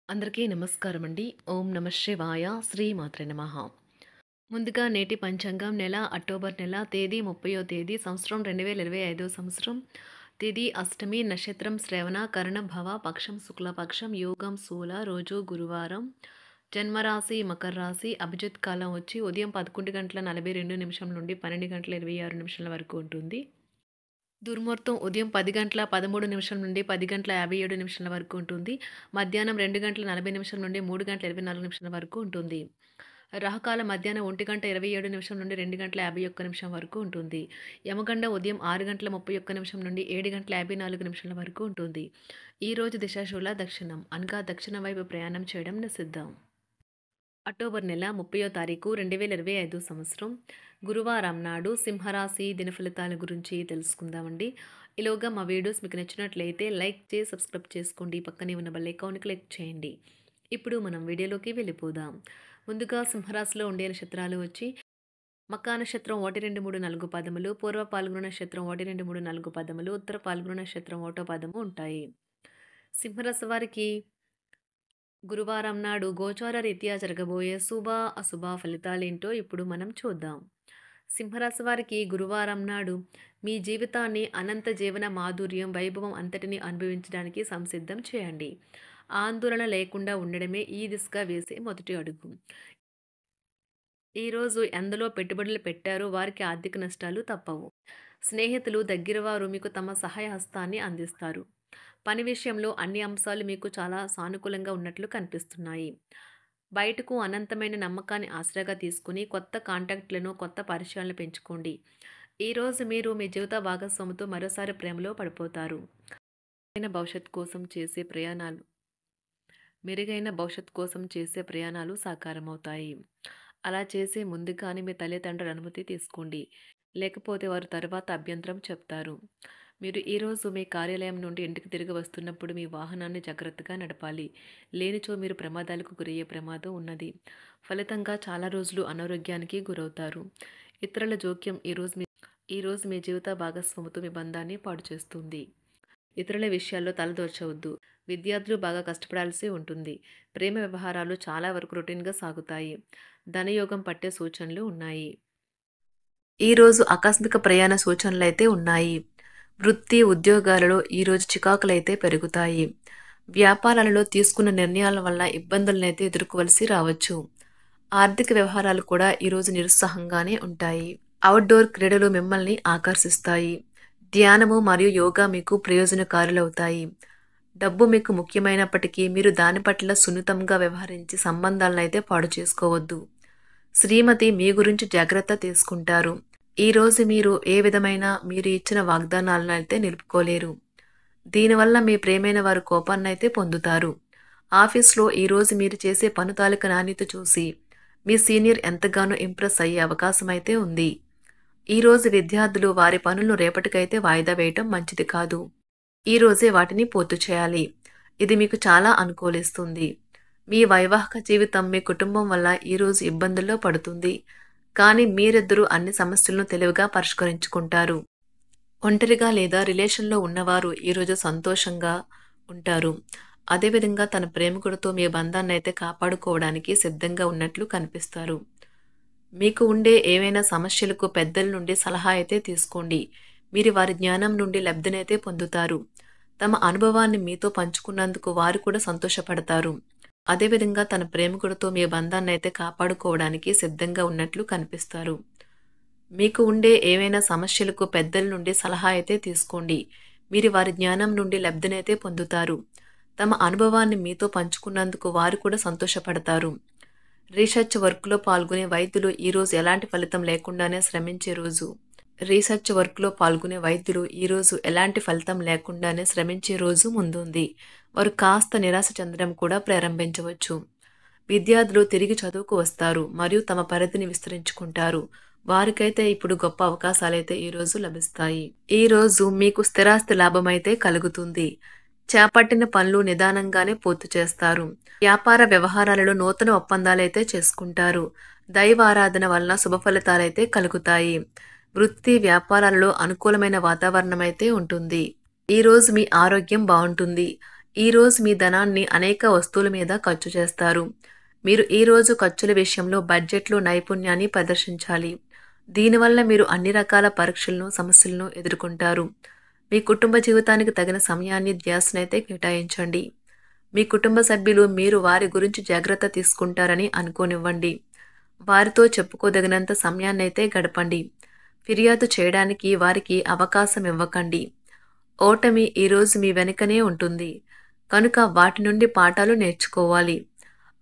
అందరికీ నమస్కారం అండి. ఓం నమ శివాయ. శ్రీమాత్రే నమః. ముందుగా నేటి పంచాంగం నెల అక్టోబర్ నెల తేదీ 30వ తేదీ సంవత్సరం 2025 సంవత్సరం. తిథి అష్టమి, నక్షత్రం శ్రవణ, కరణం భవ, పక్షం శుక్లపక్షం, యోగం శూల, రోజు గురువారం. జన్మరాశి మకర రాశి. అభిజిత్ కాలం వచ్చి ఉదయం 11:42 నుండి 12:26 వరకు ఉంటుంది. దుర్ముహూర్తం ఉదయం 10:13 నుండి 10:57 వరకు ఉంటుంది. మధ్యాహ్నం 2:40 నుండి 3:24 వరకు ఉంటుంది. రాహుకాలం మధ్యాహ్నం 1:27 నుండి 2:51 వరకు ఉంటుంది. యమగండ ఉదయం 6:31 నుండి 7:54 వరకు ఉంటుంది. ఈరోజు దిశాశూల దక్షిణం అనగా దక్షిణం వైపు ప్రయాణం చేయడం నిషిద్ధం. అక్టోబర్ నెల 30వ తారీఖు 2025 సంవత్సరం గురువారం నాడు సింహరాశి దిన ఫలితాల గురించి తెలుసుకుందామండి. ఈలోగా మా వీడియోస్ మీకు నచ్చినట్లయితే లైక్ చేసి సబ్స్క్రైబ్ చేసుకోండి. పక్కనే ఉన్న బెల్ ఐకాన్ని క్లిక్ చేయండి. ఇప్పుడు మనం వీడియోలోకి వెళ్ళిపోదాం. ముందుగా సింహరాశిలో ఉండే నక్షత్రాలు వచ్చి మకా నక్షత్రం 1, 2, 3, 4 పదములు, పూర్వ పాల్గొన నక్షత్రం 1, 2, 3, 4 పదములు, ఉత్తర పాల్గొన నక్షత్రం 1 పదము ఉంటాయి. సింహరాశి వారికి గురువారం నాడు గోచార రీత్యా జరగబోయే శుభ అశుభ ఫలితాలేంటో ఇప్పుడు మనం చూద్దాం. సింహరాశి వారికి గురువారం నాడు మీ జీవితాన్ని అనంత జీవన మాధుర్యం వైభవం అంతటిని అనుభవించడానికి సంసిద్ధం చేయండి. ఆందోళన లేకుండా ఉండడమే ఈ దిశగా వేసే మొదటి అడుగు. ఈరోజు ఎందులో పెట్టుబడులు పెట్టారో వారికి ఆర్థిక నష్టాలు తప్పవు. స్నేహితులు దగ్గరవారు మీకు తమ సహాయ హస్తాన్ని అందిస్తారు. పని విషయంలో అన్ని అంశాలు మీకు చాలా సానుకూలంగా ఉన్నట్లు కనిపిస్తున్నాయి. బయటకు అనంతమైన నమ్మకాన్ని ఆసరాగా తీసుకుని కొత్త కాంటాక్ట్లను, కొత్త పరిచయాలను పెంచుకోండి. ఈరోజు మీరు మీ జీవిత భాగస్వామితో మరోసారి ప్రేమలో పడిపోతారు. మెరుగైన భవిష్యత్ కోసం చేసే ప్రయాణాలు సాకారమవుతాయి. అలా చేసే ముందుగానే మీ తల్లిదండ్రుల అనుమతి తీసుకోండి. లేకపోతే వారు తర్వాత అభ్యంతరం చెప్తారు. మీరు ఈరోజు మీ కార్యాలయం నుండి ఇంటికి తిరిగి వస్తున్నప్పుడు మీ వాహనాన్ని జాగ్రత్తగా నడపాలి. లేనిచో మీరు ప్రమాదాలకు గురయ్యే ప్రమాదం ఉన్నది. ఫలితంగా చాలా రోజులు అనారోగ్యానికి గురవుతారు. ఇతరుల జోక్యం ఈరోజు మీ జీవిత భాగస్వామితో మీ బంధాన్ని పాడు చేస్తుంది. ఇతరుల విషయాల్లో తలదూర్చవద్దు. విద్యార్థులు బాగా కష్టపడాల్సి ఉంటుంది. ప్రేమ వ్యవహారాలు చాలా వరకు రొటీన్గా సాగుతాయి. ధనయోగం పట్టే సూచనలు ఉన్నాయి. ఈరోజు ఆకస్మిక ప్రయాణ సూచనలైతే ఉన్నాయి. వృత్తి ఉద్యోగాలలో ఈరోజు చికాకులైతే పెరుగుతాయి. వ్యాపారాలలో తీసుకున్న నిర్ణయాల వల్ల ఇబ్బందులనైతే ఎదుర్కోవలసి రావచ్చు. ఆర్థిక వ్యవహారాలు కూడా ఈరోజు నిరుత్సాహంగానే ఉంటాయి. అవుట్డోర్ క్రీడలు మిమ్మల్ని ఆకర్షిస్తాయి. ధ్యానము మరియు యోగా మీకు ప్రయోజనకారులవుతాయి. డబ్బు మీకు ముఖ్యమైనప్పటికీ మీరు దాని పట్ల సున్నితంగా వ్యవహరించి సంబంధాలను అయితే పాడు చేసుకోవద్దు. శ్రీమతి మీ గురించి జాగ్రత్త తీసుకుంటారు. ఈరోజు మీరు ఏ విధమైన మీరు ఇచ్చిన వాగ్దానాలను అయితే నిలుపుకోలేరు. దీనివల్ల మీ ప్రేమైన వారు కోపాన్నైతే పొందుతారు. ఆఫీస్లో ఈరోజు మీరు చేసే పను తాలూకా నాణ్యత చూసి మీ సీనియర్ ఎంతగానో ఇంప్రెస్ అయ్యే అవకాశం అయితే ఉంది. ఈరోజు విద్యార్థులు వారి పనులను రేపటికైతే వాయిదా వేయటం మంచిది కాదు. ఈరోజే వాటిని పూర్తి చేయాలి. ఇది మీకు చాలా అనుకూలిస్తుంది. మీ వైవాహిక జీవితం మీ కుటుంబం వల్ల ఈరోజు ఇబ్బందుల్లో పడుతుంది. కానీ మీరిద్దరూ అన్ని సమస్యలను తెలివిగా పరిష్కరించుకుంటారు. ఒంటరిగా లేదా రిలేషన్లో ఉన్నవారు ఈరోజు సంతోషంగా ఉంటారు. అదేవిధంగా తన ప్రేమికుడితో మీ బంధాన్ని అయితే కాపాడుకోవడానికి సిద్ధంగా ఉన్నట్లు కనిపిస్తారు. మీకు ఉండే ఏవైనా సమస్యలకు పెద్దల నుండి సలహా అయితే తీసుకోండి. మీరు వారి జ్ఞానం నుండి లబ్ధినైతే పొందుతారు. తమ అనుభవాన్ని మీతో పంచుకున్నందుకు వారు కూడా సంతోషపడతారు. అదేవిధంగా తన ప్రేమికుడితో మీ బంధాన్ని అయితే కాపాడుకోవడానికి సిద్ధంగా ఉన్నట్లు కనిపిస్తారు. మీకు ఉండే ఏవైనా సమస్యలకు పెద్దల నుండి సలహా అయితే తీసుకోండి. మీరు వారి జ్ఞానం నుండి లబ్ధినైతే పొందుతారు. తమ అనుభవాన్ని మీతో పంచుకున్నందుకు వారు కూడా సంతోషపడతారు. రీసెర్చ్ వర్క్లో పాల్గొనే వైద్యులు ఈరోజు ఎలాంటి ఫలితం లేకుండానే శ్రమించే రోజు. ఎలాంటి ఫలితం లేకుండానే శ్రమించే రోజు ముందుంది. వారు కాస్త నిరాశ చెందడం కూడా ప్రారంభించవచ్చు. విద్యార్థులు తిరిగి చదువుకు వస్తారు మరియు తమ పరిధిని విస్తరించుకుంటారు. వారికైతే ఇప్పుడు గొప్ప అవకాశాలైతే ఈరోజు లభిస్తాయి. ఈరోజు మీకు స్థిరాస్తి లాభమైతే కలుగుతుంది. చేపట్టిన పనులు నిదానంగానే పూర్తి చేస్తారు. వ్యాపార వ్యవహారాలలో నూతన ఒప్పందాలైతే చేసుకుంటారు. దైవ ఆరాధన వలన శుభ ఫలితాలైతే కలుగుతాయి. వృత్తి వ్యాపారాలలో అనుకూలమైన వాతావరణం అయితే ఉంటుంది. ఈరోజు మీ ఆరోగ్యం బాగుంటుంది. ఈరోజు మీ ధనాన్ని అనేక వస్తువుల మీద ఖర్చు చేస్తారు. మీరు ఈరోజు ఖర్చుల విషయంలో బడ్జెట్లో నైపుణ్యాన్ని ప్రదర్శించాలి. దీనివల్ల మీరు అన్ని రకాల పరీక్షలను, సమస్యలను ఎదుర్కొంటారు. మీ కుటుంబ జీవితానికి తగిన సమయాన్ని, ధ్యాసనైతే కేటాయించండి. మీ కుటుంబ సభ్యులు మీరు వారి గురించి జాగ్రత్త తీసుకుంటారని అనుకోనివ్వండి. వారితో చెప్పుకోదగినంత సమయాన్నైతే గడపండి. ఫిర్యాదు చేయడానికి వారికి అవకాశం ఇవ్వకండి. ఓటమి ఈరోజు మీ వెనుకనే ఉంటుంది. కనుక వాటి నుండి పాఠాలు నేర్చుకోవాలి.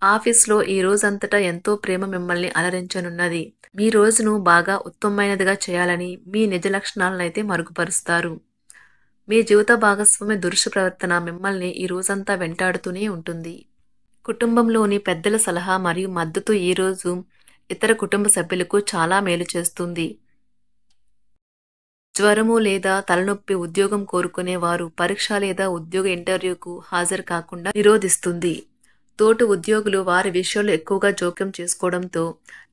ఆఫీస్‌లో ఈ రోజంతటా ఎంతో ప్రేమ మిమ్మల్ని అలరించనున్నది. మీ రోజును బాగా ఉత్తమమైనదిగా చేయాలని మీ నిజ లక్షణాలనైతే మరుగుపరుస్తారు. మీ జీవిత భాగస్వామి దురుసు ప్రవర్తన మిమ్మల్ని ఈ రోజంతా వెంటాడుతూనే ఉంటుంది. కుటుంబంలోని పెద్దల సలహా మరియు మద్దతు ఈరోజు ఇతర కుటుంబ సభ్యులకు చాలా మేలు చేస్తుంది. జ్వరము లేదా తలనొప్పి ఉద్యోగం కోరుకునేవారు పరీక్ష లేదా ఉద్యోగ ఇంటర్వ్యూకు హాజరు కాకుండా నిరోధిస్తుంది. తోటి ఉద్యోగులు వారి విషయాల్లో ఎక్కువగా జోక్యం చేసుకోవడంతో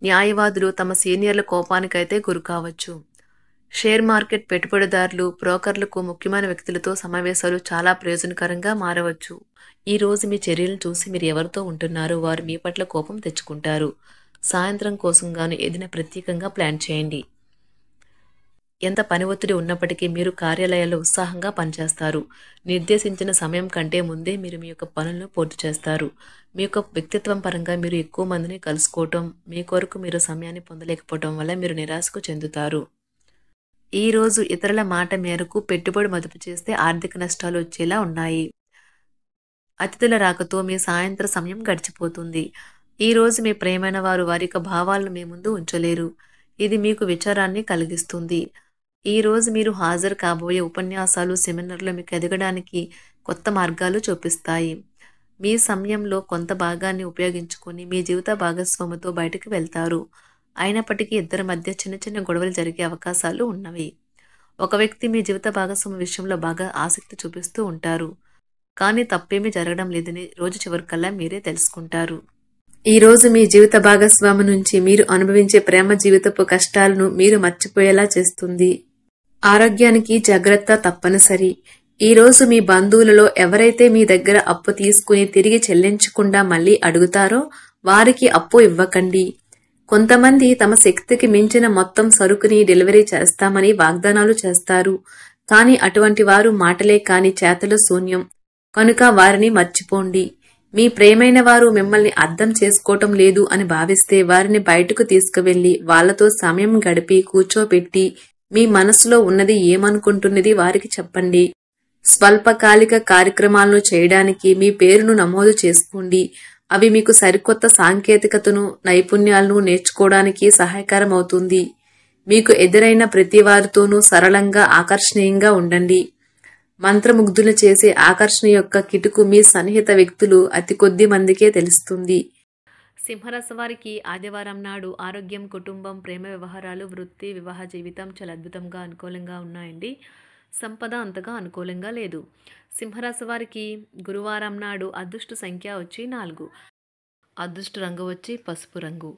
న్యాయవాదులు తమ సీనియర్ల కోపానికైతే గురికావచ్చు. షేర్ మార్కెట్ పెట్టుబడిదారులు, బ్రోకర్లకు ముఖ్యమైన వ్యక్తులతో సమావేశాలు చాలా ప్రయోజనకరంగా మారవచ్చు. ఈ రోజు మీ చర్యలను చూసి మీరు ఎవరితో ఉంటున్నారో వారు మీ పట్ల కోపం తెచ్చుకుంటారు. సాయంత్రం కోసం గాను ఏదైనా ప్రత్యేకంగా ప్లాన్ చేయండి. ఎంత పని ఒత్తిడి ఉన్నప్పటికీ మీరు కార్యాలయాల్లో ఉత్సాహంగా పనిచేస్తారు. నిర్దేశించిన సమయం కంటే ముందే మీరు మీ యొక్క పనులను పూర్తి చేస్తారు. మీ యొక్క వ్యక్తిత్వం పరంగా మీరు ఎక్కువ మందిని కలుసుకోవటం, మీ కొరకు మీరు సమయాన్ని పొందలేకపోవటం వల్ల మీరు నిరాశకు చెందుతారు. ఈరోజు ఇతరుల మాట మేరకు పెట్టుబడి మదుపు చేస్తే ఆర్థిక నష్టాలు వచ్చేలా ఉన్నాయి. అతిథుల రాకతో మీ సాయంత్ర సమయం గడిచిపోతుంది. ఈరోజు మీ ప్రియమైన వారు వారి యొక్క భావాలను మీ ముందు ఉంచలేరు. ఇది మీకు విచారాన్ని కలిగిస్తుంది. ఈరోజు మీరు హాజరు కాబోయే ఉపన్యాసాలు, సెమినార్లు మీకు ఎదగడానికి కొత్త మార్గాలు చూపిస్తాయి. మీ సమయంలో కొంత భాగాన్ని ఉపయోగించుకొని మీ జీవిత భాగస్వామితో బయటకు వెళ్తారు. అయినప్పటికీ ఇద్దరి మధ్య చిన్న చిన్న గొడవలు జరిగే అవకాశాలు ఉన్నవి. ఒక వ్యక్తి మీ జీవిత భాగస్వామి విషయంలో బాగా ఆసక్తి చూపిస్తూ ఉంటారు. కానీ తప్పేమీ జరగడం లేదని రోజు చివరికల్లా మీరే తెలుసుకుంటారు. ఈరోజు మీ జీవిత భాగస్వామి నుంచి మీరు అనుభవించే ప్రేమ జీవితపు కష్టాలను మీరు మర్చిపోయేలా చేస్తుంది. ఆరోగ్యానికి జాగ్రత్త తప్పనిసరి. ఈరోజు మీ బంధువులలో ఎవరైతే మీ దగ్గర అప్పు తీసుకుని తిరిగి చెల్లించకుండా మళ్ళీ అడుగుతారో వారికి అప్పు ఇవ్వకండి. కొంతమంది తమ శక్తికి మించిన మొత్తం సరుకుని డెలివరీ చేస్తామని వాగ్దానాలు చేస్తారు. కానీ అటువంటి వారు మాటలే కాని చేతలు శూన్యం. కనుక వారిని మర్చిపోండి. మీ ప్రియమైన వారు మిమ్మల్ని అర్థం చేసుకోవటం లేదు అని భావిస్తే వారిని బయటకు తీసుకువెళ్లి వాళ్లతో సమయం గడిపి కూర్చోబెట్టి మీ మనసులో ఉన్నది ఏమనుకుంటున్నది వారికి చెప్పండి. స్వల్పకాలిక కార్యక్రమాలను చేయడానికి మీ పేరును నమోదు చేసుకోండి. అవి మీకు సరికొత్త సాంకేతికతను, నైపుణ్యాలను నేర్చుకోవడానికి సహాయకరం అవుతుంది. మీకు ఎదురైన ప్రతి వారితోనూ సరళంగా, ఆకర్షణీయంగా ఉండండి. మంత్రముగ్ధులు చేసే ఆకర్షణ యొక్క కిటుకు మీ సన్నిహిత వ్యక్తులు అతి కొద్ది మందికే తెలుస్తుంది. సింహరాశి వారికి ఆదివారం నాడు ఆరోగ్యం, కుటుంబం, ప్రేమ వ్యవహారాలు, వృత్తి, వివాహ జీవితం చాలా అద్భుతంగా అనుకూలంగా ఉన్నాయండి. సంపద అంతగా అనుకూలంగా లేదు. సింహరాశి వారికి గురువారం నాడు అదృష్ట సంఖ్య వచ్చి 4. అదృష్ట రంగు వచ్చి పసుపు రంగు.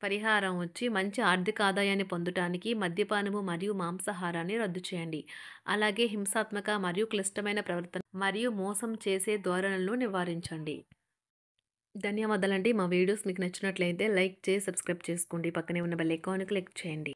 పరిహారం వచ్చి మంచి ఆర్థిక ఆదాయాన్ని పొందటానికి మద్యపానము మరియు మాంసాహారాన్ని రద్దు చేయండి. అలాగే హింసాత్మక మరియు క్లిష్టమైన ప్రవర్తన మరియు మోసం చేసే ధోరణులను నివారించండి. ధన్యవాదాలండి. మా వీడియోస్ మీకు నచ్చినట్లయితే లైక్ చేసి సబ్స్క్రైబ్ చేసుకోండి. పక్కనే ఉన్న బెల్ ఐకాన్‌ని క్లిక్ చేయండి.